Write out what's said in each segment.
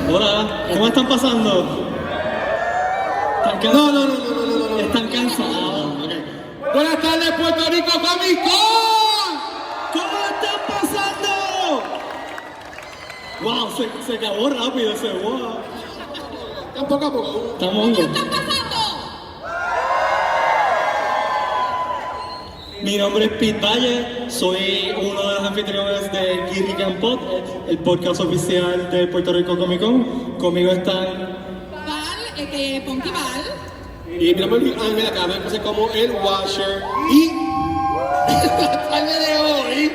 Hola, ¿cómo están pasando? No. Están cansados. Okay. Buenas tardes, Puerto Rico Comic Con. ¿Cómo están pasando? Wow, se acabó rápido ese wow. Poco a poco. Estamos. ¿Qué está pasando? Mi nombre es Pete Valle, soy uno de los anfitriones de Geeky Can Pod, el podcast oficial de Puerto Rico Comic Con. Conmigo están Punky Y mi nombre es Ángel, acá me puse como el Washer. Y la tarde de hoy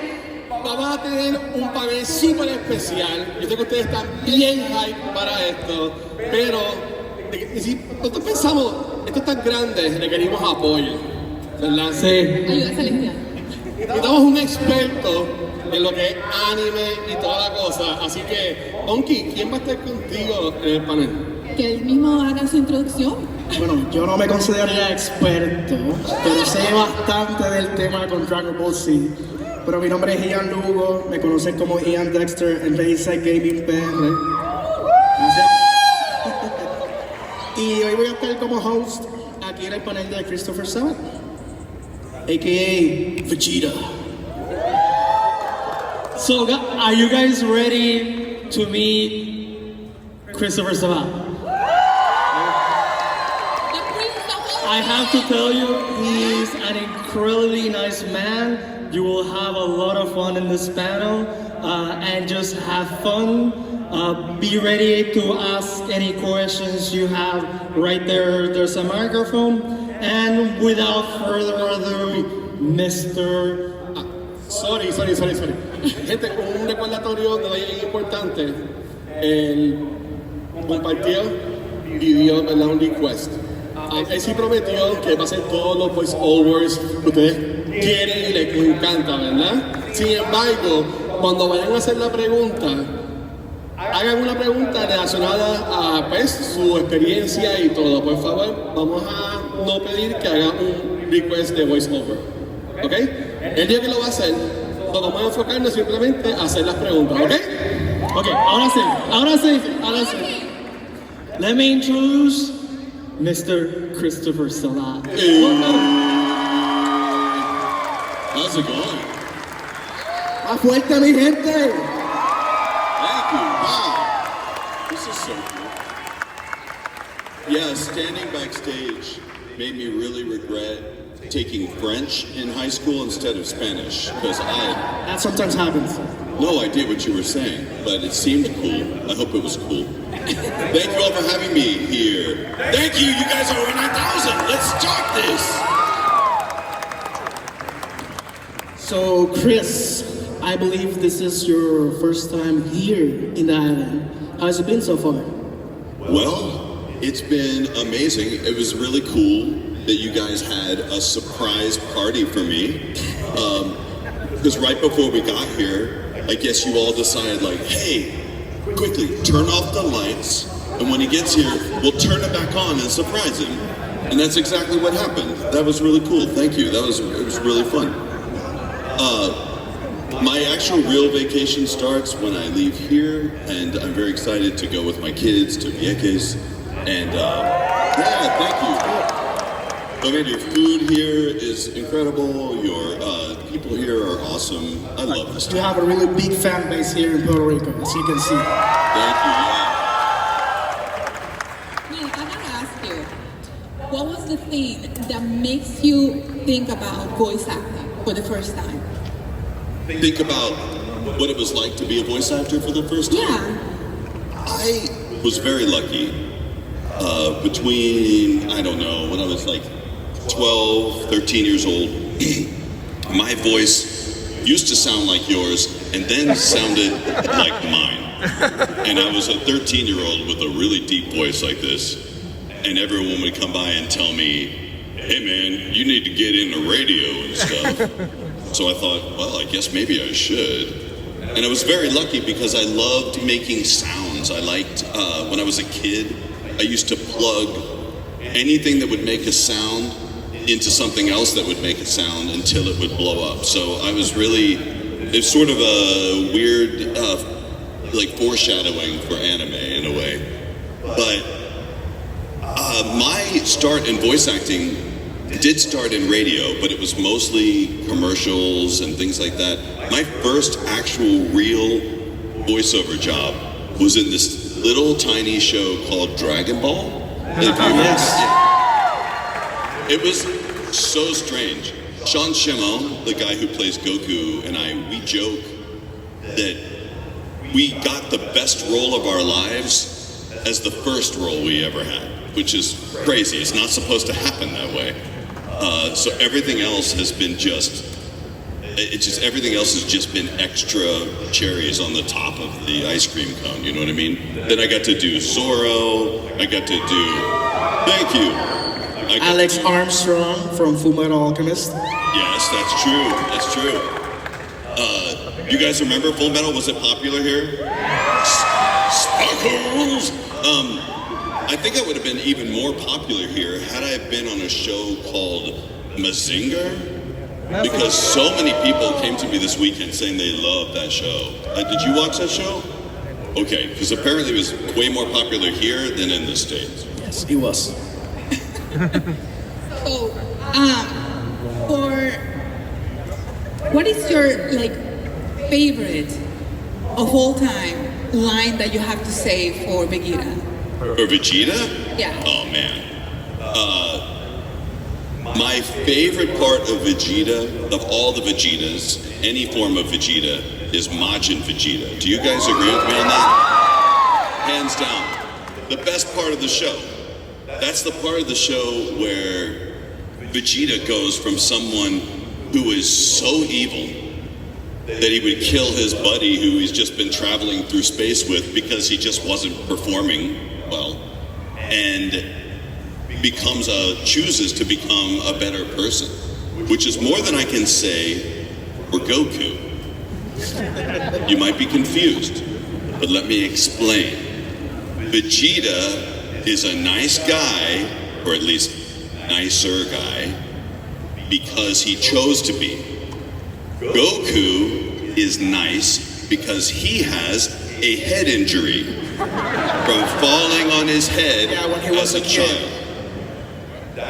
vamos a tener un panel súper especial. Yo sé que ustedes están bien hype para esto, pero si nosotros pensamos, esto es tan grande, requerimos apoyo, ¿verdad? Sí. Ayuda celestial. Necesitamos un experto en lo que es anime y toda la cosa. Así que, Punky, ¿quién va a estar contigo en el panel? Que él mismo haga su introducción. Bueno, yo no me consideraría experto, pero sé bastante del tema con Dragon Ball Z. Pero mi nombre es Ian Lugo, me conocen como Ian Dexter en Reisa Gaming PR. Gracias. Y hoy voy a estar como host aquí en el panel de Christopher Sabat, a.k.a. Vegeta. So, are you guys ready to meet Christopher Sabat? I have to tell you, he's an incredibly nice man. You will have a lot of fun in this panel, and just have fun. Be ready to ask any questions you have right there. There's a microphone. And without further ado, Mr. Sorry. Gente, un recordatorio de algo importante. Él compartió y dio un request. Él sí prometió que va a hacer todos los voiceovers que ustedes quieren y les encanta, ¿verdad? Sin embargo, cuando vayan a hacer la pregunta, hagan una pregunta relacionada a pues, su experiencia y todo. Por favor, vamos a no pedir que haga un request de voiceover. ¿Ok? Él dijo que lo va a hacer. Entonces vamos a enfocarnos simplemente a hacer las preguntas. ¿Ok? Ok, ahora sí. Let me introduce Mr. Christopher Sabat. Hey. How's it going? ¡Más fuerte, mi gente! Thank you. Wow. This is so cool. Yeah, standing backstage made me really regret taking French in high school instead of Spanish, because That sometimes happens. no idea what you were saying, but it seemed cool. I hope it was cool. Thank you all for having me here. Thank you. You guys are over 9,000. Let's start this. So, Chris, I believe this is your first time here in the island. How's it been so far? Well, it's been amazing. It was really cool that you guys had a surprise party for me. Because right before we got here, I guess you all decided like, hey, quickly, turn off the lights, and when he gets here, we'll turn it back on and surprise him. And that's exactly what happened. That was really cool. Thank you. It was really fun. My actual real vacation starts when I leave here, and I'm very excited to go with my kids to Vieques. And yeah, thank you. I mean, your food here is incredible. Your people here are awesome. I love this. You have a really big fan base here in Puerto Rico, as you can see. Thank you. Now, I gotta ask you, what was the thing that makes you think about voice acting for the first time? Think about what it was like to be a voice actor for the first time. Yeah. I was very lucky. Between, I don't know, when I was like 12, 13 years old, my voice used to sound like yours and then sounded like mine. And I was a 13-year-old with a really deep voice like this. And everyone would come by and tell me, hey man, you need to get into radio and stuff. So I thought, well, I guess maybe I should. And I was very lucky because I loved making sounds. I liked, when I was a kid, I used to plug anything that would make a sound into something else that would make a sound until it would blow up. So I was really, it's sort of a weird, like foreshadowing for anime in a way. But my start in voice acting did start in radio, but it was mostly commercials and things like that. My first actual real voiceover job was in this little tiny show called Dragon Ball. Yes. It was so strange. Sean Shimon, the guy who plays Goku, and I, we joke that we got the best role of our lives as the first role we ever had, which is crazy. It's not supposed to happen that way. So everything else has been everything else has just been extra cherries on the top of the ice cream cone, you know what I mean? Then I got to do Zorro, I got to do, thank you. Alex Armstrong from Fullmetal Alchemist. Yes, that's true. You guys remember Full Metal? Was it popular here? Sparkles! I think I would have been even more popular here had I been on a show called Mazinger, because so many people came to me this weekend saying they loved that show. Did you watch that show? Okay, because apparently it was way more popular here than in the States. Yes, he was. So, what is your favorite of all time line that you have to say for Vegeta? For Vegeta? Yeah. Oh man. My favorite part of Vegeta, of all the Vegetas, any form of Vegeta, is Majin Vegeta. Do you guys agree with me on that? Hands down. The best part of the show. That's the part of the show where Vegeta goes from someone who is so evil that he would kill his buddy who he's just been traveling through space with because he just wasn't performing well, and chooses to become a better person, which is more than I can say for Goku. You might be confused, but let me explain. Vegeta is a nice guy, or at least nicer guy, because he chose to be. Goku is nice because he has a head injury from falling on his head when he was as a a kid. child.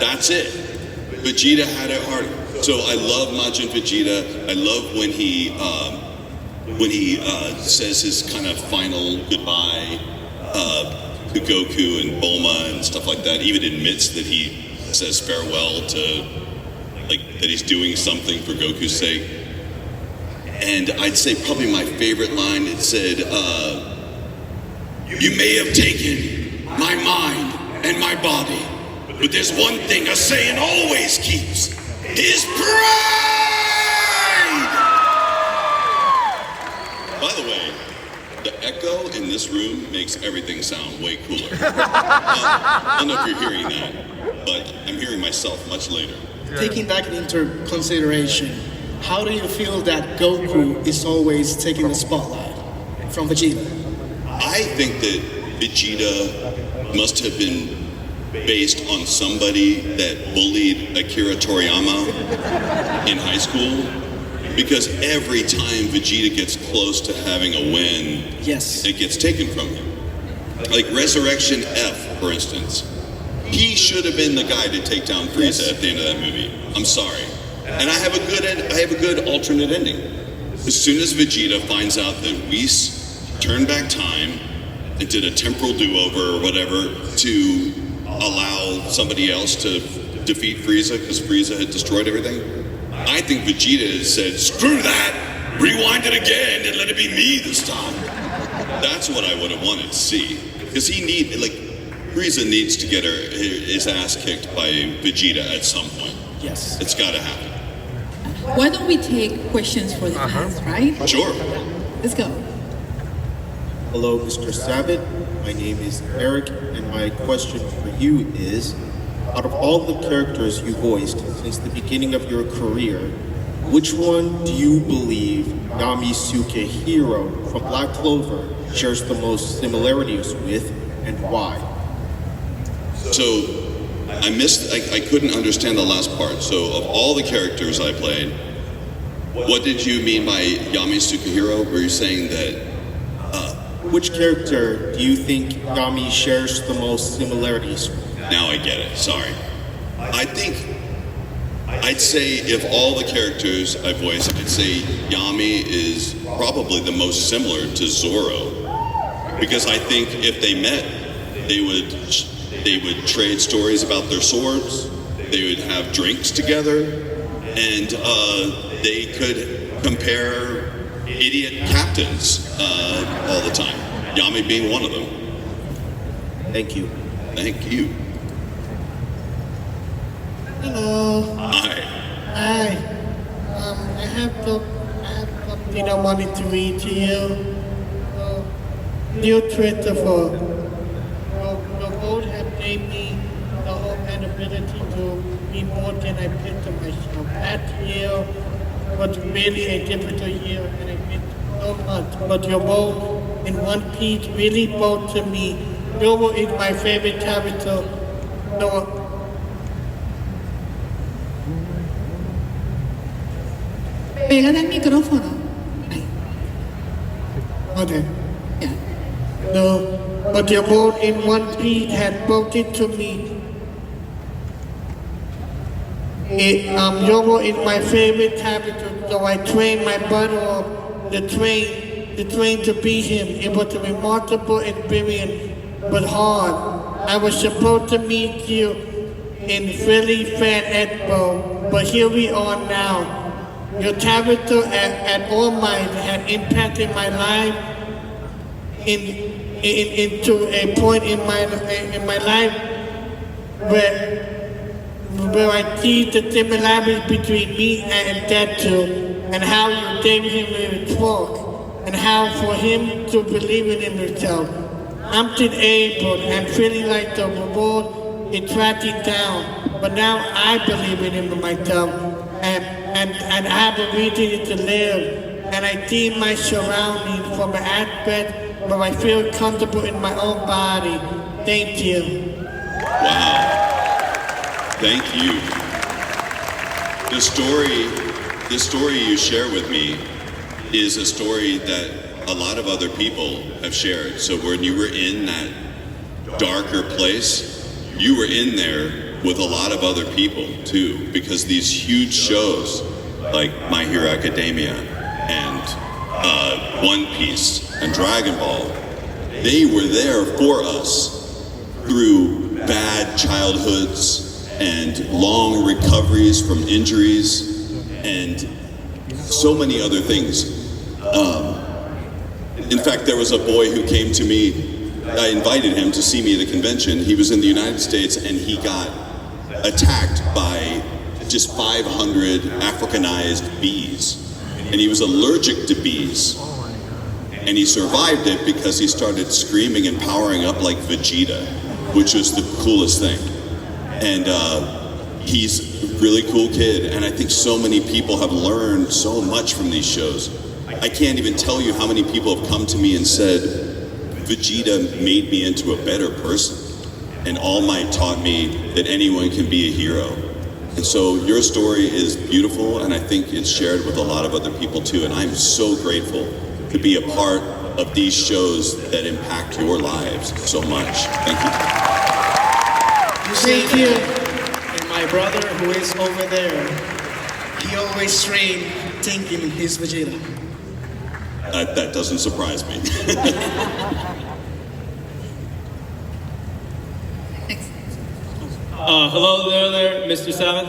That's it. Vegeta had it harder. So I love Majin Vegeta. I love when he says his kind of final goodbye to Goku and Bulma and stuff like that. Even admits that he says farewell to, that he's doing something for Goku's sake. And I'd say probably my favorite line, it said, you may have taken my mind and my body, but there's one thing a Saiyan always keeps, his pride! By the way, the echo in this room makes everything sound way cooler. I don't know if you're hearing that, but I'm hearing myself much later. Taking that into consideration, how do you feel that Goku is always taking the spotlight from Vegeta? I think that Vegeta must have been based on somebody that bullied Akira Toriyama in high school, because every time Vegeta gets close to having a win, Yes. it gets taken from him. Like Resurrection F, for instance. He should have been the guy to take down Frieza at the end of that movie. I'm sorry. And I have a good alternate ending. As soon as Vegeta finds out that Whis turned back time and did a temporal do-over or whatever to allow somebody else to defeat Frieza because Frieza had destroyed everything, I think Vegeta said, screw that, rewind it again and let it be me this time. That's what I would have wanted to see. Because Frieza needs to get his ass kicked by Vegeta at some point. Yes. It's got to happen. Why don't we take questions for the fans, right? Sure. Let's go. Hello, Mr. Sabat. My name is Eric, and my question for you is, out of all the characters you voiced since the beginning of your career, which one do you believe Yami Sukehiro from Black Clover shares the most similarities with, and why? So I couldn't understand the last part. So of all the characters I played, what did you mean by Yami Sukehiro? Were you saying that, which character do you think Yami shares the most similarities with? Now I get it, sorry. I think, I'd say if all the characters I voice, I'd say Yami is probably the most similar to Zoro. Because I think if they met, they would trade stories about their swords, they would have drinks together, and they could compare idiot captains all the time. Yami being one of them. Thank you. Thank you. Hello. Hi. Hi. I have something I wanted to read to you. Dear Christopher, your vote have gave me the hope and ability to be more than I picture myself. Last year was really a difficult year and I missed so much. But your vote in One Piece really spoke to me. Yobo is my favorite character. No, Pégate al micrófono. Ahí. okay. Ya. No, but your vote in One Piece had spoken to me. Yobo is my favorite character, so I trained my butt off the train to beat him. It was a remarkable experience, but hard. I was supposed to meet you in Philly Fan Expo, but here we are now. Your character at All Might had impacted my life into a point in my life where I see the similarities between me and Dexter, and how you gave him a talk, and how for him to believe in himself. I'm still able and feeling like the world is tracking down, but now I believe in myself, and I have a reason to live, and I see my surroundings from an aspect where I feel comfortable in my own body. Thank you. Wow. Thank you. The story you share with me is a story that a lot of other people have shared. So when you were in that darker place, you were in there with a lot of other people too, because these huge shows like My Hero Academia and One Piece and Dragon Ball, they were there for us through bad childhoods and long recoveries from injuries and so many other things. In fact, there was a boy who came to me, I invited him to see me at a convention. He was in the United States and he got attacked by just 500 Africanized bees. And he was allergic to bees. And he survived it because he started screaming and powering up like Vegeta, which was the coolest thing. And he's a really cool kid, and I think so many people have learned so much from these shows. I can't even tell you how many people have come to me and said, Vegeta made me into a better person, and All Might taught me that anyone can be a hero. And so your story is beautiful, and I think it's shared with a lot of other people too, and I'm so grateful to be a part of these shows that impact your lives so much. Thank you. Thank you. And my brother, who is over there, he always trained thinking he's Vegeta. That doesn't surprise me. Hello there, Mr. Sabat.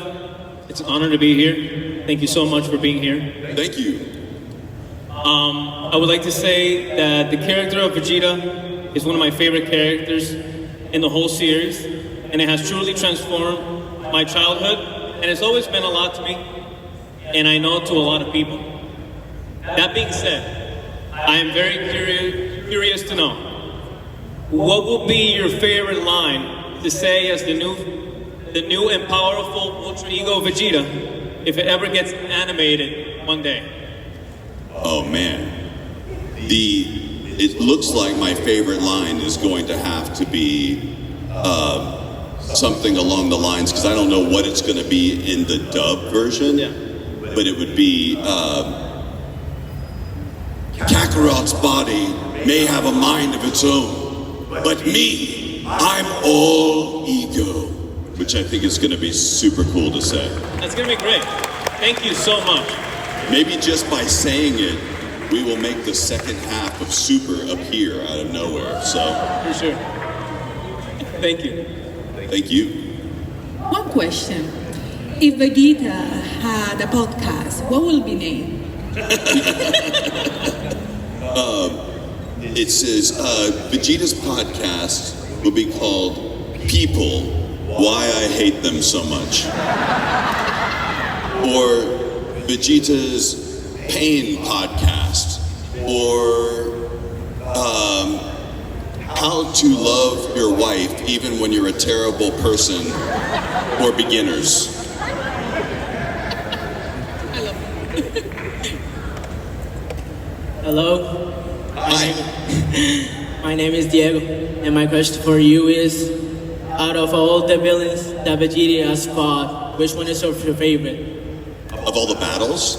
It's an honor to be here. Thank you so much for being here. Thank you. I would like to say that the character of Vegeta is one of my favorite characters in the whole series, and it has truly transformed my childhood, and it's always meant a lot to me, and I know to a lot of people. That being said, I am very curious to know, what will be your favorite line to say as the new and powerful ultra ego Vegeta, if it ever gets animated one day? Oh man. It looks like my favorite line is going to have to be something along the lines, because I don't know what it's going to be in the dub version, but it would be Kakarot's body may have a mind of its own, but me, I'm all ego. Which I think is going to be super cool to say. That's going to be great. Thank you so much. Maybe just by saying it, we will make the second half of Super appear out of nowhere. So, For sure. Thank you. thank you. One question. If Vegeta had a podcast, what will be named? It says Vegeta's podcast will be called People, Why I Hate Them So Much. Or Vegeta's Pain podcast. Or How to Love Your Wife Even When You're a Terrible Person or Beginners. Hello, Hi. my name is Diego, and my question for you is, out of all the villains that Vegeta has fought, which one is your favorite? Of all the battles,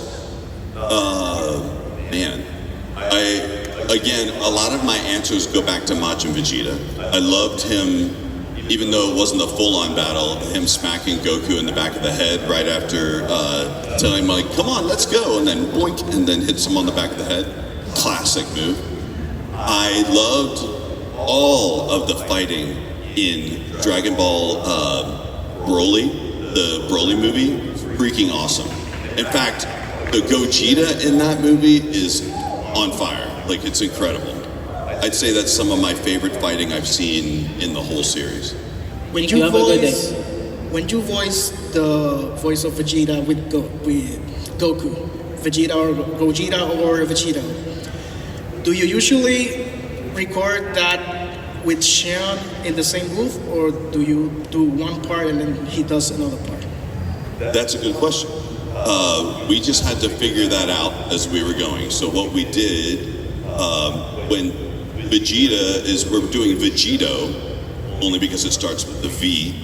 man, again, a lot of my answers go back to Majin Vegeta. I loved him, even though it wasn't a full-on battle, him smacking Goku in the back of the head right after telling him, like, come on, let's go, and then boink, and then hits him on the back of the head. Classic move. I loved all of the fighting in Dragon Ball Broly, the Broly movie. Freaking awesome. In fact, the Gogeta in that movie is on fire. Like, it's incredible. I'd say that's some of my favorite fighting I've seen in the whole series. When You you have a good voice the voice of Vegeta with Goku, Vegeta or Vegeta, do you usually record that with Sean in the same booth, or do you do one part and then he does another part? That's a good question. We just had to figure that out as we were going. So what we did, when Vegeta we're doing Vegeto, only because it starts with the V.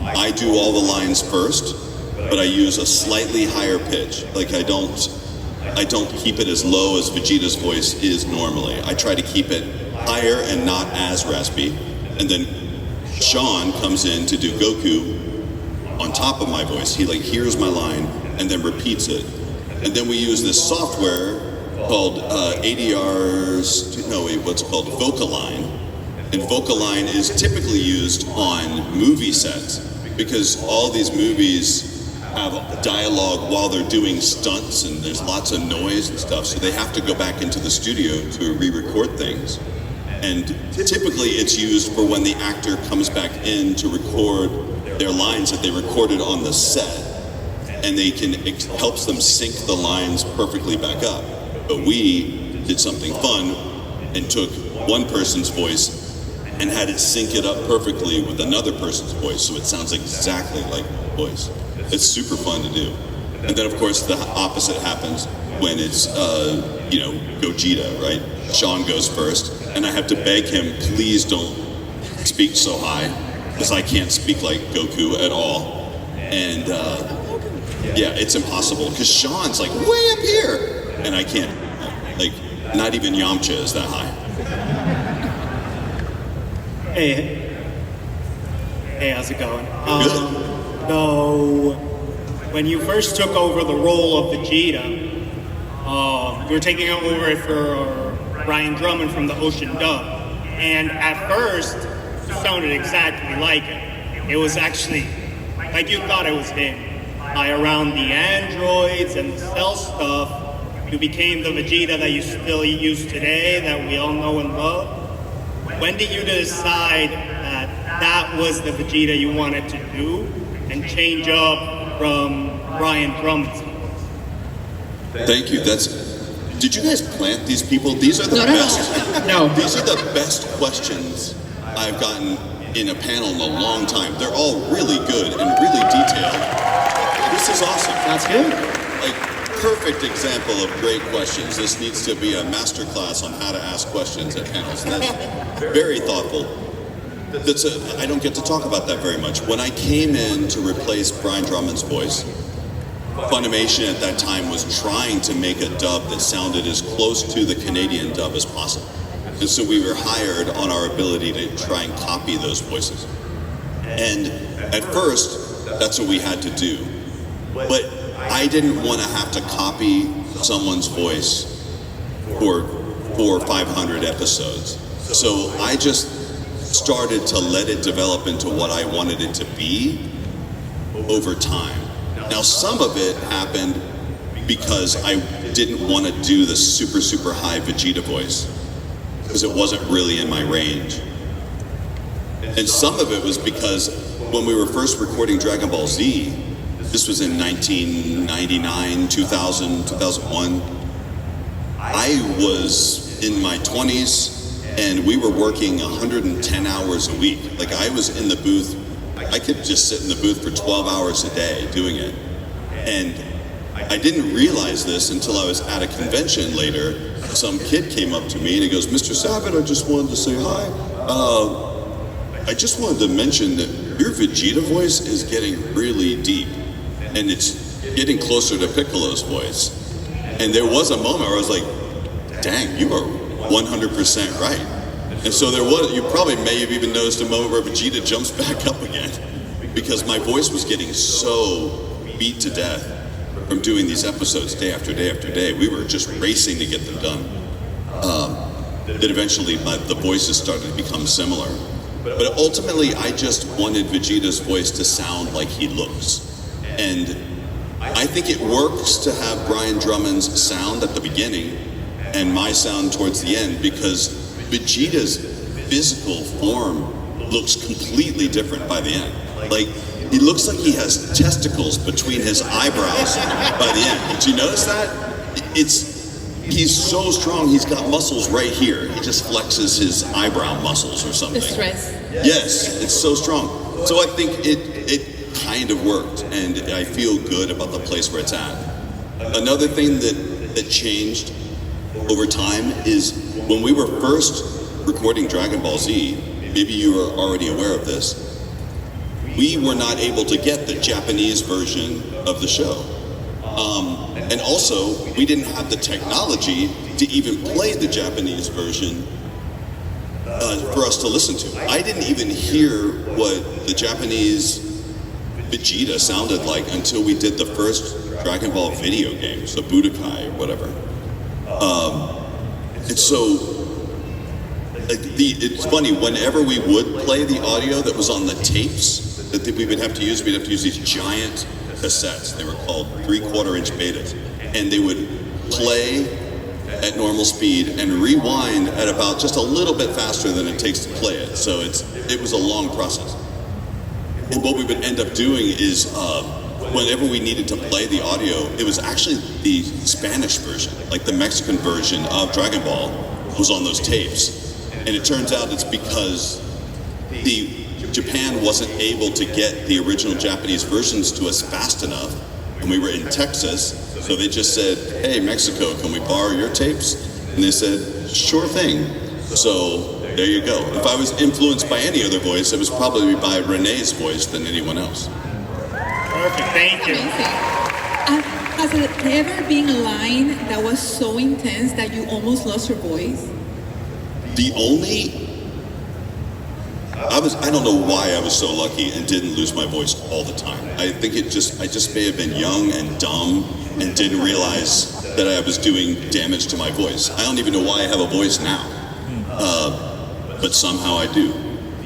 I do all the lines first, but I use a slightly higher pitch. Like I don't keep it as low as Vegeta's voice is normally. I try to keep it higher and not as raspy. And then Sean comes in to do Goku on top of my voice. He like hears my line and then repeats it. And then we use this software called Vocaline. And Vocaline is typically used on movie sets because all these movies have dialogue while they're doing stunts and there's lots of noise and stuff, so they have to go back into the studio to re-record things. And typically it's used for when the actor comes back in to record their lines that they recorded on the set, and it helps them sync the lines perfectly back up. But we did something fun and took one person's voice and had it sync it up perfectly with another person's voice, so it sounds exactly like the voice. It's super fun to do. And then of course the opposite happens when it's, Gogeta, right? Sean goes first, and I have to beg him, please don't speak so high, because I can't speak like Goku at all. And it's impossible, because Sean's like way up here, and I can't, like, not even Yamcha is that high. Hey, how's it going? Good. So, when you first took over the role of Vegeta, you were taking over it for Ryan Drummond from the Ocean Dub. And at first, it sounded exactly like it. It was actually like you thought it was him. Around the androids and the cell stuff, you became the Vegeta that you still use today, that we all know and love. When did you decide that was the Vegeta you wanted to do and change up from Ryan Drummond's voice? Thank you. Did you guys plant these people? These are the best. No. These are the best questions I've gotten in a panel in a long time. They're all really good and really detailed. This is awesome. That's good. Like, perfect example of great questions. This needs to be a master class on how to ask questions at panels. And that's very thoughtful. I don't get to talk about that very much. When I came in to replace Brian Drummond's voice, Funimation at that time was trying to make a dub that sounded as close to the Canadian dub as possible. And so we were hired on our ability to try and copy those voices. And at first, that's what we had to do. But I didn't want to have to copy someone's voice for 400 or 500 episodes. So I just started to let it develop into what I wanted it to be over time. Now, some of it happened because I didn't want to do the super, super high Vegeta voice, because it wasn't really in my range. And some of it was because when we were first recording Dragon Ball Z, this was in 1999, 2000, 2001, I was in my 20s and we were working 110 hours a week. Like, I was in the booth, I could just sit in the booth for 12 hours a day doing it. And I didn't realize this until I was at a convention later. Some kid came up to me and he goes, "Mr. Sabat, I just wanted to say hi. I just wanted to mention that your Vegeta voice is getting really deep and it's getting closer to Piccolo's voice." And there was a moment where I was like, dang, you are 100% right. And so there was, you probably may have even noticed a moment where Vegeta jumps back up again, because my voice was getting so beat to death from doing these episodes day after day after day. We were just racing to get them done. That eventually the voices started to become similar. But ultimately, I just wanted Vegeta's voice to sound like he looks. And I think it works to have Brian Drummond's sound at the beginning and my sound towards the end, because Vegeta's physical form looks completely different by the end. Like, it looks like he has testicles between his eyebrows by the end. Did you notice that? He's so strong, he's got muscles right here. He just flexes his eyebrow muscles or something. The stress. Yes, it's so strong. So I think it kind of worked, and I feel good about the place where it's at. Another thing that changed over time is when we were first recording Dragon Ball Z, maybe you were already aware of this, we were not able to get the Japanese version of the show. And also, we didn't have the technology to even play the Japanese version for us to listen to. I didn't even hear what the Japanese Vegeta sounded like until we did the first Dragon Ball video games, the Budokai or whatever. And so, it's funny, whenever we would play the audio that was on the tapes that we would have to use, we'd have to use these giant cassettes. They were called 3/4-inch betas. And they would play at normal speed and rewind at about just a little bit faster than it takes to play it. So it was a long process. And what we would end up doing is, whenever we needed to play the audio, it was actually the Spanish version, like the Mexican version of Dragon Ball was on those tapes. And it turns out it's because Japan wasn't able to get the original Japanese versions to us fast enough, and we were in Texas, so they just said, "Hey, Mexico, can we borrow your tapes?" And they said, "Sure thing." So there you go. If I was influenced by any other voice, it was probably by Renee's voice than anyone else. Perfect, thank you. And has there ever been a line that was so intense that you almost lost your voice? I don't know why I was so lucky and didn't lose my voice all the time. I think I just may have been young and dumb and didn't realize that I was doing damage to my voice. I don't even know why I have a voice now, but somehow I do.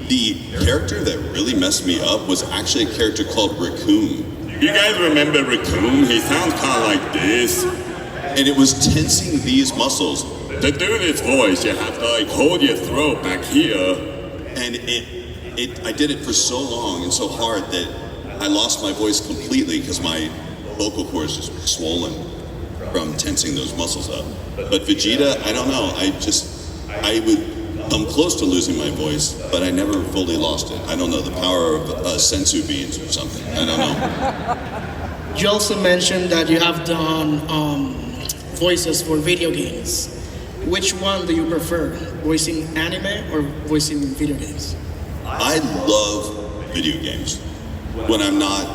The character that really messed me up was actually a character called Raccoon. You guys remember Raccoon? He sounds kind of like this. And it was tensing these muscles. To do this voice, you have to like hold your throat back here. And I did it for so long and so hard that I lost my voice completely because my vocal cords just were swollen from tensing those muscles up. But Vegeta, I don't know. I would come close to losing my voice, but I never fully lost it. I don't know, the power of sensu beans or something. I don't know. You also mentioned that you have done voices for video games. Which one do you prefer, voicing anime or voicing video games? I love video games when I'm not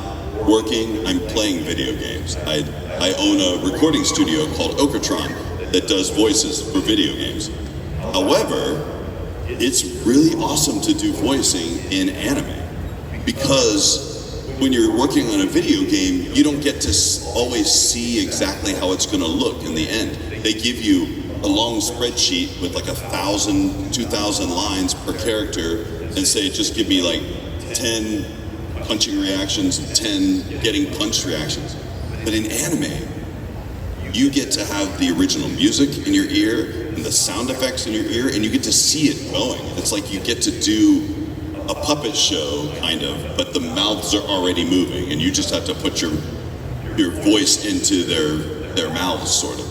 working, I'm playing video games. I own a recording studio called Okratron that does voices for video games. However, it's really awesome to do voicing in anime because when you're working on a video game, you don't get to always see exactly how it's going to look in the end. They give you a long spreadsheet with like 1,000, 2,000 lines per character and say, just give me like 10 punching reactions and 10 getting punched reactions. But in anime, you get to have the original music in your ear and the sound effects in your ear, and you get to see it going. It's like you get to do a puppet show, kind of, but the mouths are already moving, and you just have to put your voice into their mouths, sort of.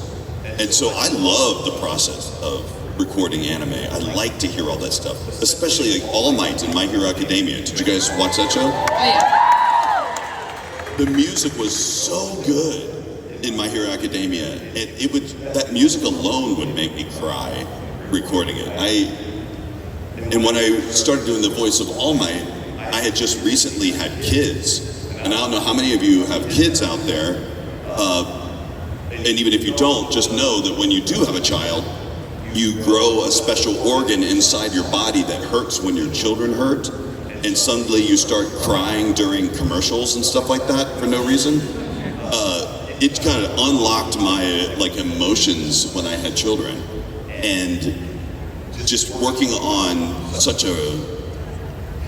And so I love the process of recording anime. I like to hear all that stuff, especially like All Might and My Hero Academia. Did you guys watch that show? Oh, yeah. The music was so good in My Hero Academia, and that music alone would make me cry recording it. And when I started doing the voice of All Might, I had just recently had kids, and I don't know how many of you have kids out there, and even if you don't, just know that when you do have a child, you grow a special organ inside your body that hurts when your children hurt, and suddenly you start crying during commercials and stuff like that for no reason. It kind of unlocked my emotions when I had children, and just working on such a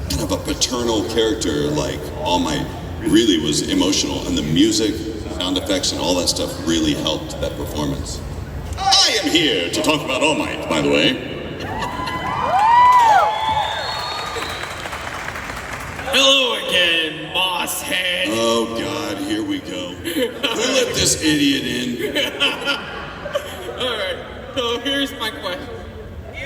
kind of a paternal character like All Might really was emotional, and the music, sound effects, and all that stuff really helped that performance. I am here to talk about All Might, by the way. Hello again, boss head. Oh God, here we go. Who let this idiot in? Alright, so here's my question.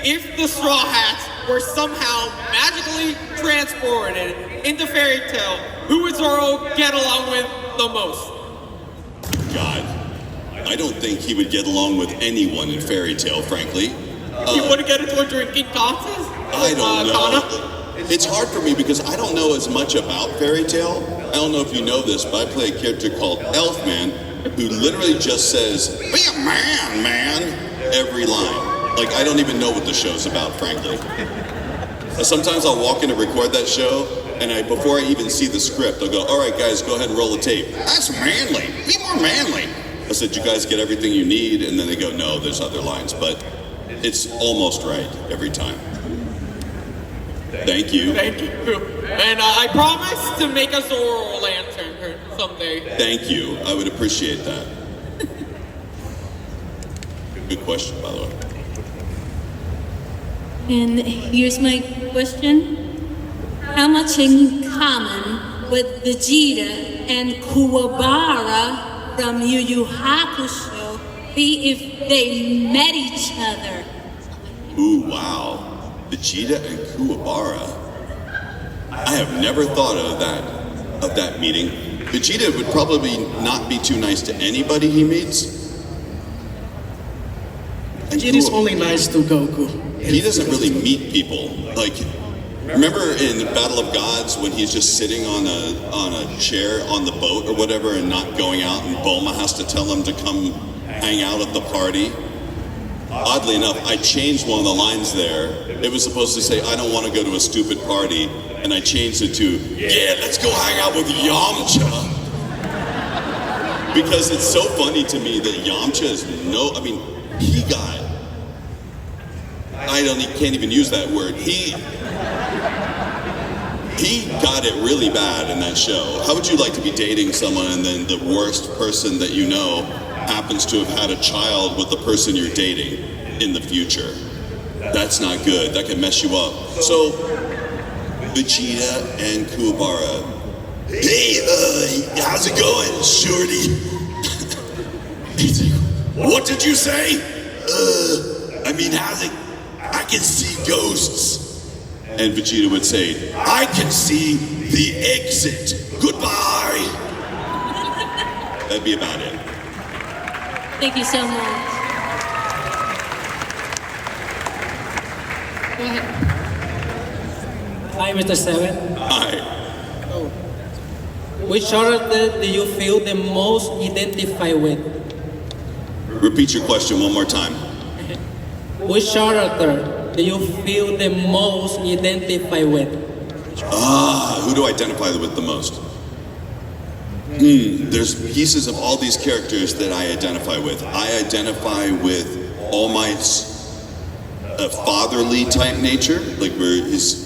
If the Straw Hats were somehow magically transported into Fairy Tale, who would Zoro get along with the most? God, I don't think he would get along with anyone in Fairy Tale, frankly. He wouldn't get into a drinking contest? I don't know. It's hard for me because I don't know as much about Fairy Tale. I don't know if you know this, but I play a character called Elfman, who literally just says, "Be a man, man," every line. Like, I don't even know what the show's about, frankly. Sometimes I'll walk in to record that show, and before I even see the script, I'll go, "All right, guys, go ahead and roll the tape." "That's manly. Be more manly." I said, "You guys get everything you need?" And then they go, "No, there's other lines." But it's almost right every time. Thank you. Thank you. And I promise to make a Zoro lantern someday. Thank you. I would appreciate that. Good question, by the way. And here's my question. How much in common would Vegeta and Kuwabara from Yu Yu Hakusho be if they met each other? Ooh, wow. Vegeta and Kuwabara. I have never thought of that meeting. Vegeta would probably not be too nice to anybody he meets. Vegeta's only nice to Goku. He doesn't really meet people. Like, remember in Battle of Gods when he's just sitting on a chair on the boat or whatever and not going out, and Bulma has to tell him to come hang out at the party? Oddly enough, I changed one of the lines there. It was supposed to say, "I don't want to go to a stupid party," and I changed it to, "Yeah, let's go hang out with Yamcha." Because it's so funny to me that Yamcha is he can't even use that word. He got it really bad in that show. How would you like to be dating someone and then the worst person that you know happens to have had a child with the person you're dating in the future? That's not good. That can mess you up. So, Vegeta and Kuwabara. "Hey, how's it going, shorty?" "What did you say?" How's it? I can see ghosts." And Vegeta would say, "I can see the exit. Goodbye." That'd be about it. Thank you so much. Go ahead. Hi, Mr. Seven. Hi. Which character do you feel the most identified with? Repeat your question one more time. Which character do you feel the most identified with? Who do I identify with the most? There's pieces of all these characters that I identify with. I identify with All Might's fatherly type nature, like where is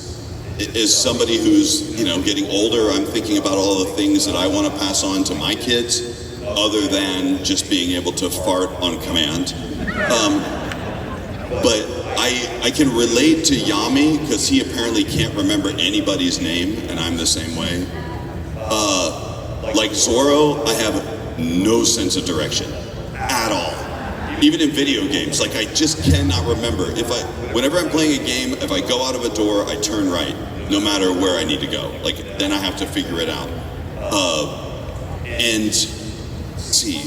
somebody who's, you know, getting older. I'm thinking about all the things that I want to pass on to my kids, other than just being able to fart on command. But I can relate to Yami because he apparently can't remember anybody's name, and I'm the same way. Like Zoro, I have no sense of direction at all. Even in video games, like I just cannot remember. Whenever I'm playing a game, if I go out of a door, I turn right, no matter where I need to go. Like then I have to figure it out. And let's see,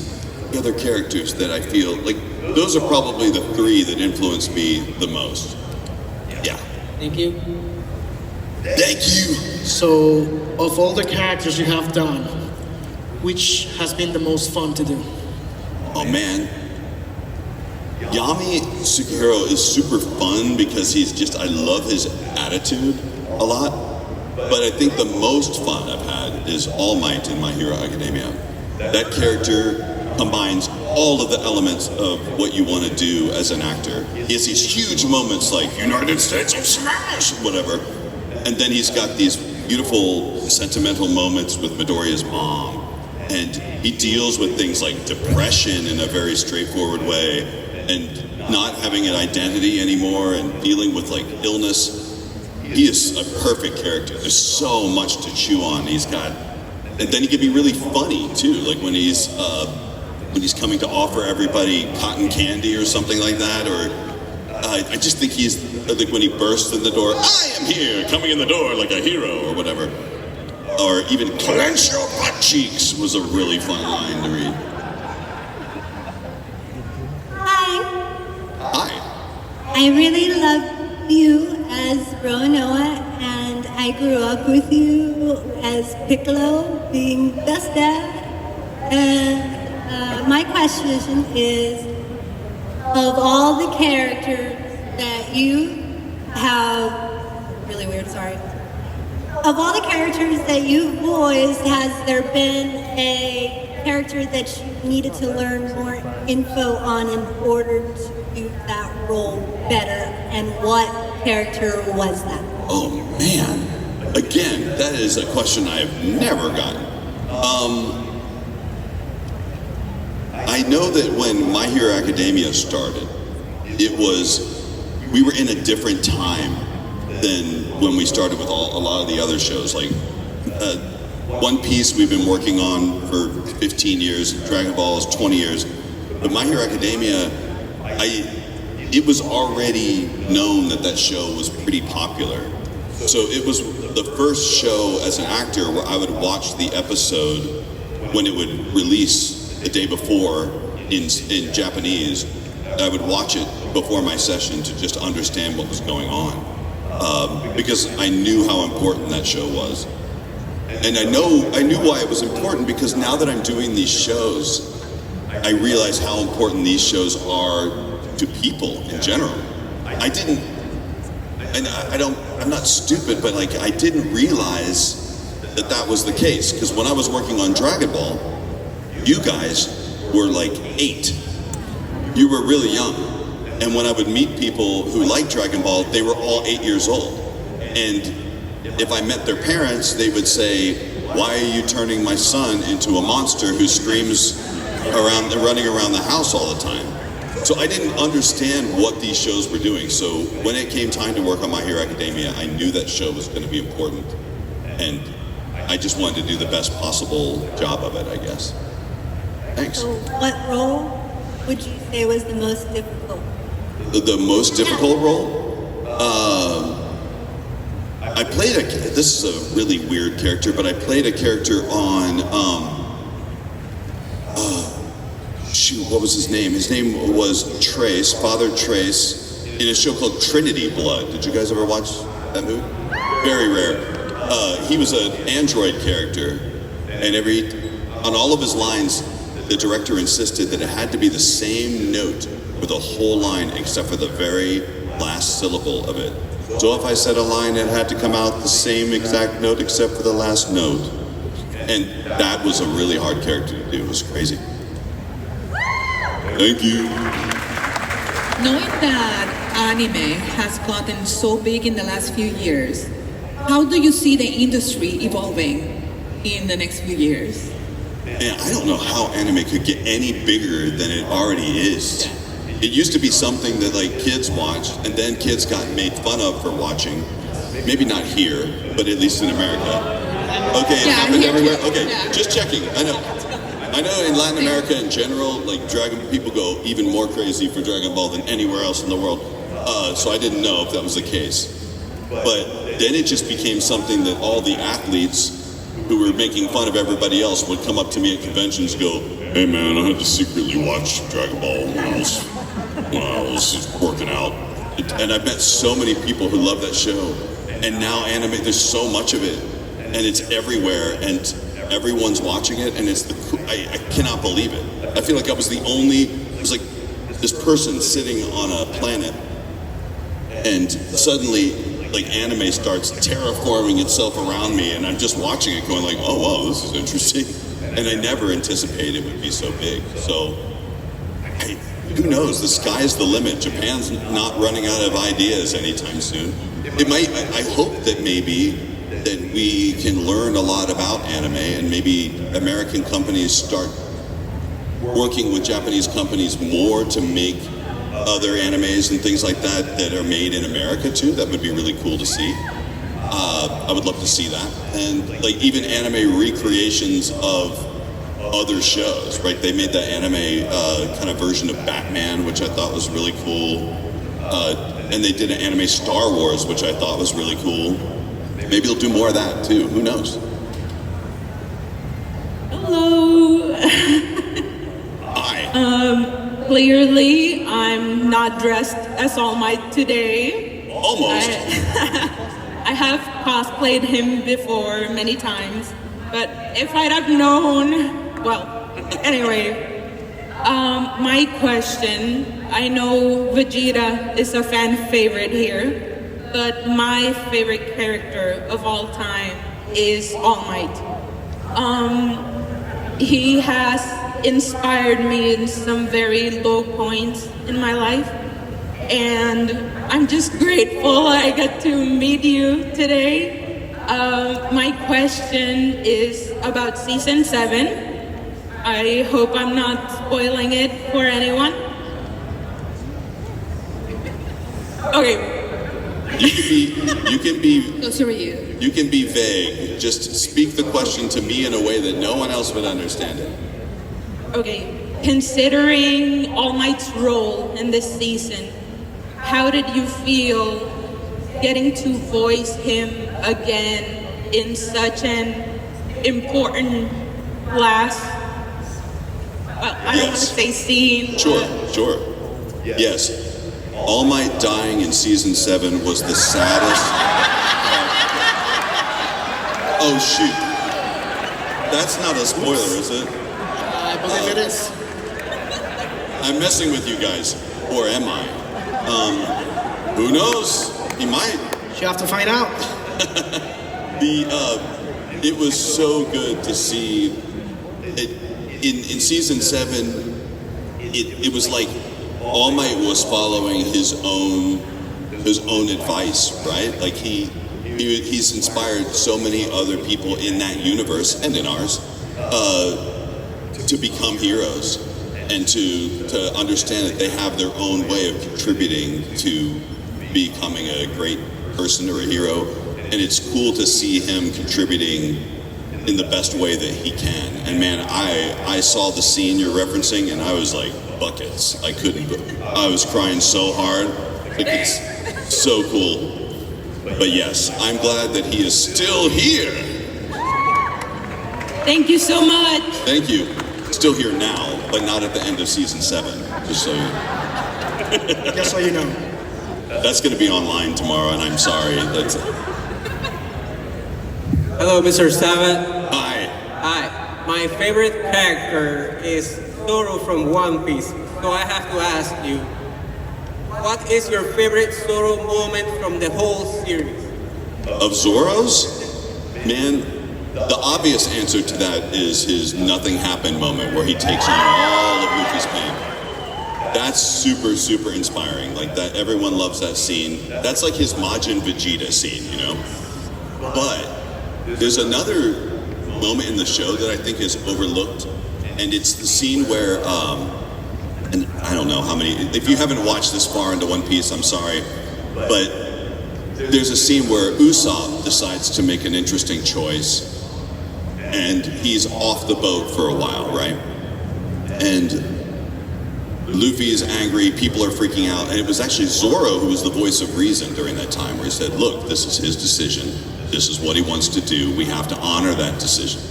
the other characters that I feel like those are probably the three that influence me the most. Yeah. Thank you. Thank you. So, of all the characters you have done, which has been the most fun to do? Oh man. Yami Sukihiro is super fun because I love his attitude a lot. But I think the most fun I've had is All Might in My Hero Academia. That character combines all of the elements of what you want to do as an actor. He has these huge moments like United States of Smash, whatever. And then he's got these beautiful sentimental moments with Midoriya's mom. And he deals with things like depression in a very straightforward way, and not having an identity anymore, and dealing with like illness. He is a perfect character. There's so much to chew on. And then he can be really funny too, like when he's coming to offer everybody cotton candy or something like that, or I just think he's like when he bursts in the door, I am here, coming in the door like a hero or whatever. Or even clench your butt cheeks was a really fun line to read. Hi. I really love you as Roanoa, and I grew up with you as Piccolo, being best dad. And my question is, of all the characters that you have, really weird, sorry. Of all the characters that you've voiced, has there been a character that you needed to learn more info on in order to do that role better? And what character was that? Oh man, again, that is a question I have never gotten. I know that when My Hero Academia started, we were in a different time than when we started with a lot of the other shows. Like One Piece we've been working on for 15 years, Dragon Ball is 20 years. But My Hero Academia, it was already known that show was pretty popular. So it was the first show as an actor where I would watch the episode when it would release the day before in Japanese. I would watch it before my session to just understand what was going on. Because I knew how important that show was. And I knew why it was important, because now that I'm doing these shows, I realize how important these shows are to people in general. I'm not stupid, but like I didn't realize that was the case. Because when I was working on Dragon Ball, you guys were like 8. You were really young. And when I would meet people who liked Dragon Ball, they were all 8 years old. And if I met their parents, they would say, why are you turning my son into a monster who screams running around the house all the time? So I didn't understand what these shows were doing. So when it came time to work on My Hero Academia, I knew that show was going to be important. And I just wanted to do the best possible job of it, I guess. Thanks. So what role would you say was the most difficult? The most difficult role? I played this is a really weird character, but I played a character on, what was his name? His name was Trace, Father Trace, in a show called Trinity Blood. Did you guys ever watch that movie? Very rare. He was an android character, And on all of his lines, the director insisted that it had to be the same note for the whole line except for the very last syllable of it. So if I said a line, it had to come out the same exact note except for the last note. And that was a really hard character to do. It was crazy. Thank you. Knowing that anime has gotten so big in the last few years, how do you see the industry evolving in the next few years? Man, I don't know how anime could get any bigger than it already is. It used to be something that like kids watched, and then kids got made fun of for watching. Maybe not here, but at least in America. Okay, it happened everywhere. Okay, just checking. I know in Latin America in general, like people go even more crazy for Dragon Ball than anywhere else in the world. So I didn't know if that was the case. But then it just became something that all the athletes who were making fun of everybody else would come up to me at conventions and go, "Hey man, I had to secretly watch Dragon Ball when I was working out." And I've met so many people who love that show. And now anime, there's so much of it. And it's everywhere, and everyone's watching it, and I cannot believe it. I feel like it was like this person sitting on a planet, and suddenly, like, anime starts terraforming itself around me, and I'm just watching it going like, oh wow, this is interesting. And I never anticipated it would be so big. So, who knows? The sky's the limit. Japan's not running out of ideas anytime soon. It might, I hope that maybe that we can learn a lot about anime, and maybe American companies start working with Japanese companies more to make other animes and things like that are made in America too. That would be really cool to see. I would love to see that. And like even anime recreations of other shows, right? They made that anime kind of version of Batman, which I thought was really cool. And they did an anime Star Wars, which I thought was really cool. Maybe they'll do more of that too. Who knows? Hello. Hi. Clearly, I'm not dressed as All Might today. Almost. I have cosplayed him before many times, but if I'd have known, well, anyway. My question, I know Vegeta is a fan favorite here, but my favorite character of all time is All Might. He has inspired me in some very low points in my life, and I'm just grateful I got to meet you today. My question is about season 7. I hope I'm not spoiling it for anyone. Okay. You can be. Those are you. You can be vague. Just speak the question to me in a way that no one else would understand it. Okay. Considering All Might's role in this season, how did you feel getting to voice him again in such an important last? Well, I don't want to say scene. Sure. Yes. All Might dying in season 7 was the saddest. Oh shoot. That's not a spoiler, is it? I believe it is. I'm messing with you guys. Or am I? Who knows? He might. You have to find out. It was so good to see it. In season 7, it was like All Might was following his own advice, right? Like he's inspired so many other people in that universe and in ours to become heroes and to understand that they have their own way of contributing to becoming a great person or a hero. And it's cool to see him contributing in the best way that he can. And man, I saw the scene you're referencing and I was like, buckets. I was crying so hard. Like, it's so cool. But yes, I'm glad that he is still here. Thank you so much. Thank you. Still here now, but not at the end of season 7. Just so you know. That's gonna be online tomorrow and I'm sorry. Hello, Mr. Sabat. Hi. Hi. my favorite character is Zoro from One Piece. So I have to ask you, what is your favorite Zoro moment from the whole series? Of Zoro's? Man, the obvious answer to that is his nothing happened moment where he takes on all of Luffy's pain. That's super, super inspiring. Like that, everyone loves that scene. That's like his Majin Vegeta scene, you know? But there's another moment in the show that I think is overlooked, and it's the scene where, and I don't know how many, if you haven't watched this far into One Piece, I'm sorry, but there's a scene where Usopp decides to make an interesting choice, and he's off the boat for a while, right? And Luffy is angry, people are freaking out, and it was actually Zoro who was the voice of reason during that time, where he said, look, this is his decision, this is what he wants to do, we have to honor that decision.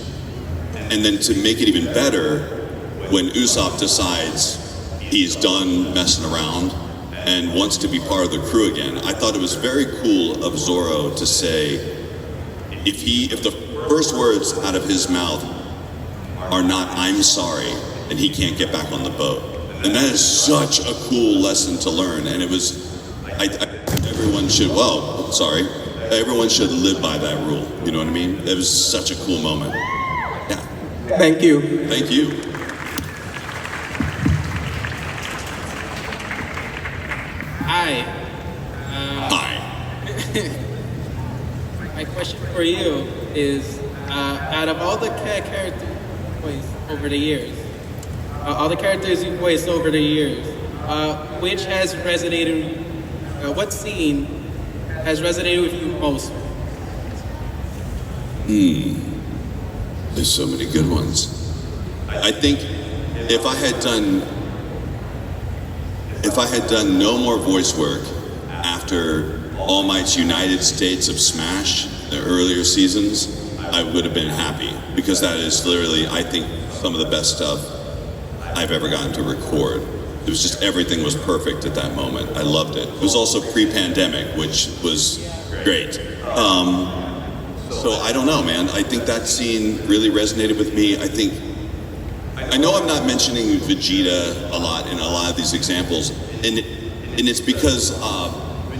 And then to make it even better, when Usopp decides he's done messing around and wants to be part of the crew again, I thought it was very cool of Zoro to say, if the first words out of his mouth are not, I'm sorry, and he can't get back on the boat. And that is such a cool lesson to learn. And it was, everyone should, everyone should live by that rule. You know what I mean? It was such a cool moment. Yeah. Thank you. Thank you. Hi. Hi. My question for you is, out of all the characters voiced over the years, which has resonated, what scene has resonated with you most? There's so many good ones. I think if I had done no more voice work after All Might's United States of Smash, the earlier seasons, I would have been happy, because that is literally, I think, some of the best stuff I've ever gotten to record. It was just, everything was perfect at that moment. I loved it. It was also pre-pandemic, which was great. So I don't know, man. I think that scene really resonated with me. I know I'm not mentioning Vegeta a lot in a lot of these examples, and it's because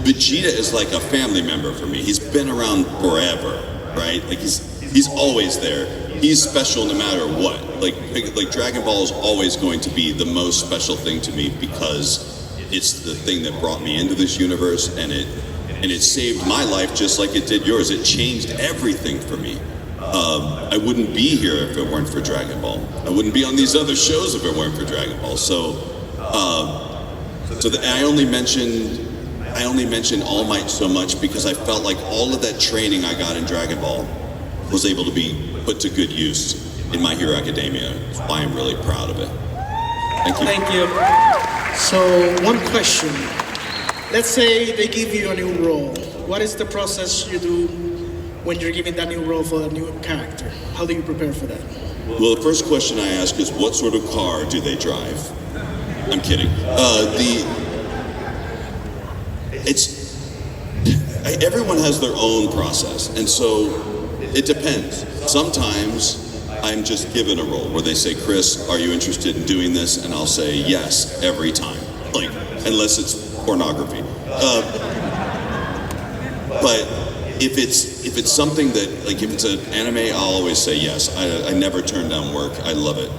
Vegeta is like a family member for me. He's been around forever, right? Like he's always there. He's special no matter what. Like Dragon Ball is always going to be the most special thing to me, because it's the thing that brought me into this universe, and it saved my life just like it did yours. It changed everything for me. I wouldn't be here if it weren't for Dragon Ball. I wouldn't be on these other shows if it weren't for Dragon Ball. I only mentioned All Might so much because I felt like all of that training I got in Dragon Ball was able to be put to good use in My Hero Academia. That's why I'm really proud of it. Thank you. Thank you. So, one question. Let's say they give you a new role. What is the process you do when you're given that new role for a new character? How do you prepare for that? Well, the first question I ask is, what sort of car do they drive? I'm kidding. Everyone has their own process, and so it depends. Sometimes I'm just given a role where they say, Chris, are you interested in doing this? And I'll say yes every time, like, unless it's pornography. But if it's something that, like, if it's an anime, I'll always say yes. I never turn down work. I love it.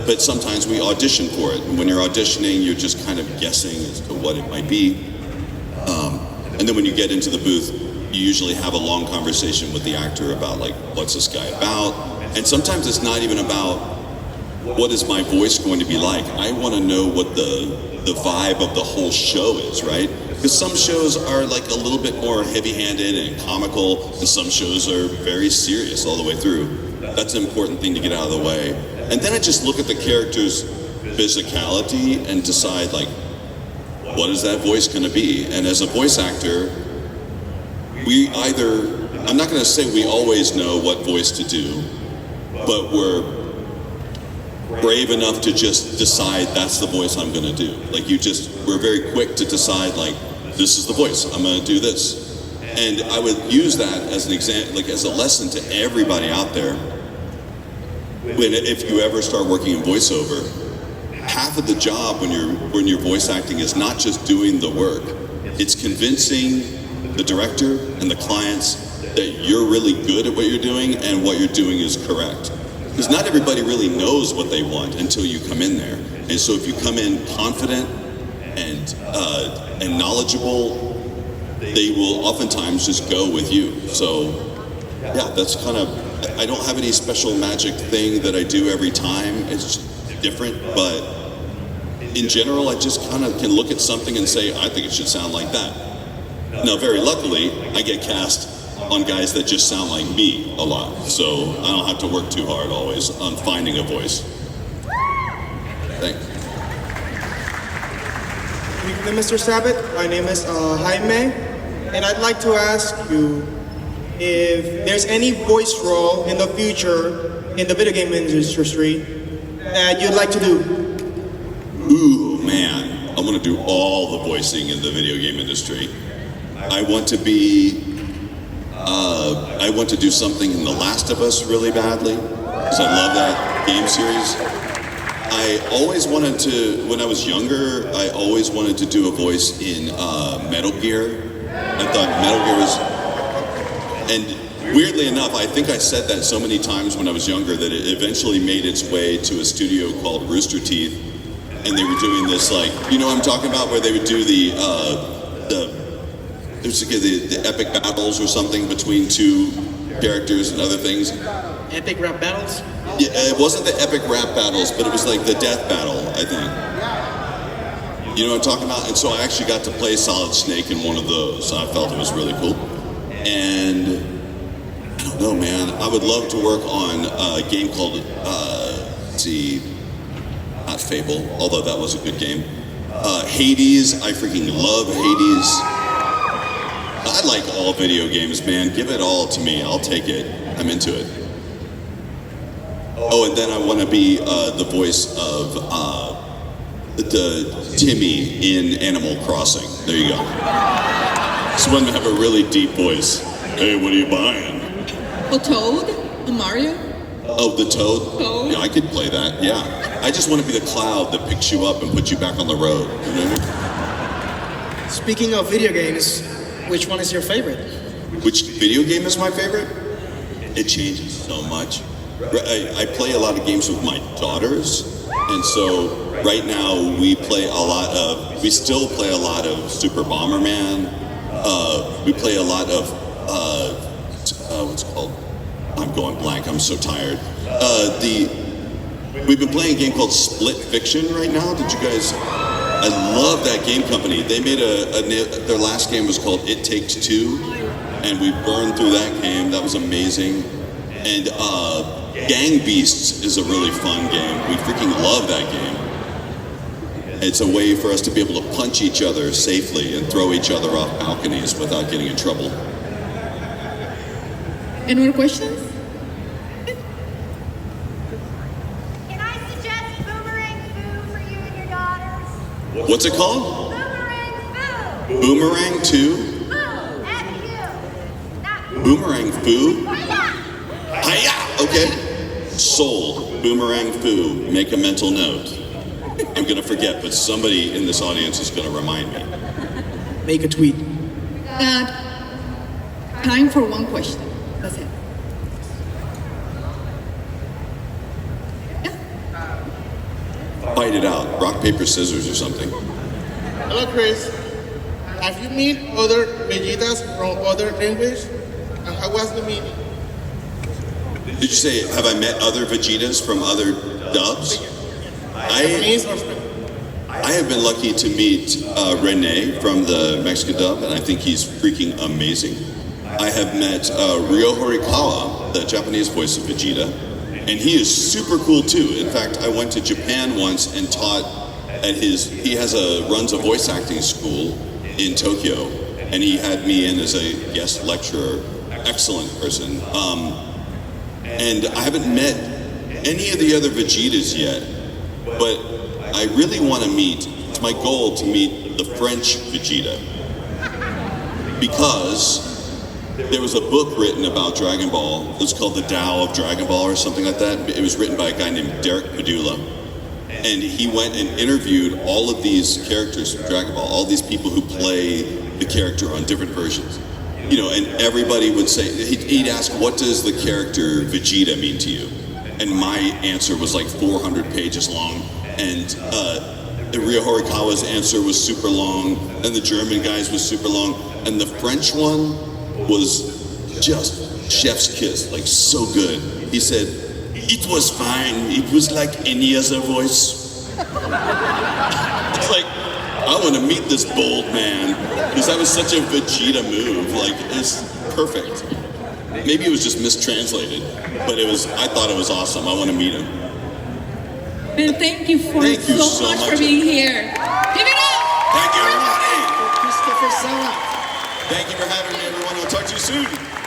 But sometimes we audition for it, and when you're auditioning, you're just kind of guessing as to what it might be. And then when you get into the booth, you usually have a long conversation with the actor about, like, what's this guy about? And sometimes it's not even about what is my voice going to be like. I want to know what the vibe of the whole show is, right? Because some shows are like a little bit more heavy-handed and comical, and some shows are very serious all the way through. That's an important thing to get out of the way. And then I just look at the character's physicality and decide, like, what is that voice going to be? And as a voice actor, I'm not going to say we always know what voice to do, but we're brave enough to just decide that's the voice I'm going to do. Like, we're very quick to decide, like, this is the voice, I'm going to do this. And I would use that as an example, like as a lesson to everybody out there. if you ever start working in voiceover, half of the job when you're voice acting is not just doing the work. It's convincing the director and the clients that you're really good at what you're doing and what you're doing is correct. Because not everybody really knows what they want until you come in there. And so if you come in confident and knowledgeable, they will oftentimes just go with you. So yeah, that's kind of, I don't have any special magic thing that I do every time. It's different, but in general, I just kind of can look at something and say, I think it should sound like that. Now, very luckily, I get cast on guys that just sound like me a lot. So I don't have to work too hard always on finding a voice. Thanks. Good evening, Mr. Sabat. My name is Jaime, and I'd like to ask you if there's any voice role in the future in the video game industry that you'd like to do. Ooh, man, I want to do all the voicing in the video game industry. I want to do something in The Last of Us really badly, because I love that game series. I always wanted to, when I was younger, I always wanted to do a voice in Metal Gear. I thought Metal Gear was, and weirdly enough, I think I said that so many times when I was younger that it eventually made its way to a studio called Rooster Teeth, and they were doing this, like, you know what I'm talking about, where they would do the epic battles or something between two characters and other things. Epic rap battles? Yeah, it wasn't the epic rap battles, but it was like the death battle, I think. You know what I'm talking about? And so I actually got to play Solid Snake in one of those. I felt it was really cool. And I don't know, man. I would love to work on a game called, not Fable, although that was a good game. Hades. I freaking love Hades. I like all video games, man. Give it all to me. I'll take it. I'm into it. Oh, and then I want to be the voice of the Timmy in Animal Crossing. There you go. So I'm going to have a really deep voice. Hey, what are you buying? A Toad? A Mario? Oh, the Toad? Toad? Yeah, I could play that, yeah. I just want to be the cloud that picks you up and puts you back on the road. You know? Speaking of video games, which one is your favorite? Which video game is my favorite? It changes so much. I play a lot of games with my daughters, and so right now we still play a lot of Super Bomberman. We play a lot of, what's it called? I'm going blank, I'm so tired. We've been playing a game called Split Fiction right now. Did you guys? I love that game company. They made their last game was called It Takes Two, and we burned through that game. That was amazing. And Gang Beasts is a really fun game. We freaking love that game. It's a way for us to be able to punch each other safely and throw each other off balconies without getting in trouble. Any more questions? Can I suggest Boomerang Foo for you and your daughters? What's it called? Boomerang Foo. Boomerang 2? Foo. F-U. Not Boomerang Foo? Hiya. Hiya! Okay. Sold. Boomerang Foo. Make a mental note. I'm going to forget, but somebody in this audience is going to remind me. Make a tweet. Time for one question. That's it. Fight it out. Rock, paper, scissors or something. Hello, Chris. Have you met other Vegetas from other languages? And how was the meeting? Did you say, have I met other Vegetas from other dubs? I have been lucky to meet Rene from the Mexican dub, and I think he's freaking amazing. I have met Ryo Horikawa, the Japanese voice of Vegeta, and he is super cool too. In fact, I went to Japan once and taught at he runs a voice acting school in Tokyo, and he had me in as a guest lecturer. Excellent person. And I haven't met any of the other Vegetas yet, but I really want to it's my goal to meet the French Vegeta, because there was a book written about Dragon Ball. It was called The Tao of Dragon Ball or something like that. It was written by a guy named Derek Padula. And he went and interviewed all of these characters from Dragon Ball, all these people who play the character on different versions. You know, and everybody would say, he'd ask, what does the character Vegeta mean to you? And my answer was like 400 pages long. And Ryo Horikawa's answer was super long. And the German guy's was super long. And the French one was just chef's kiss, like so good. He said, it was fine. It was like any other voice. It's like, I want to meet this bold man because that was such a Vegeta move. Like, it's perfect. Maybe it was just mistranslated, but I thought it was awesome. I want to meet him. And thank you so much for being here. Give it up! Thank you, everybody. Christopher Sabat. Thank you for having me, everyone. I'll talk to you soon.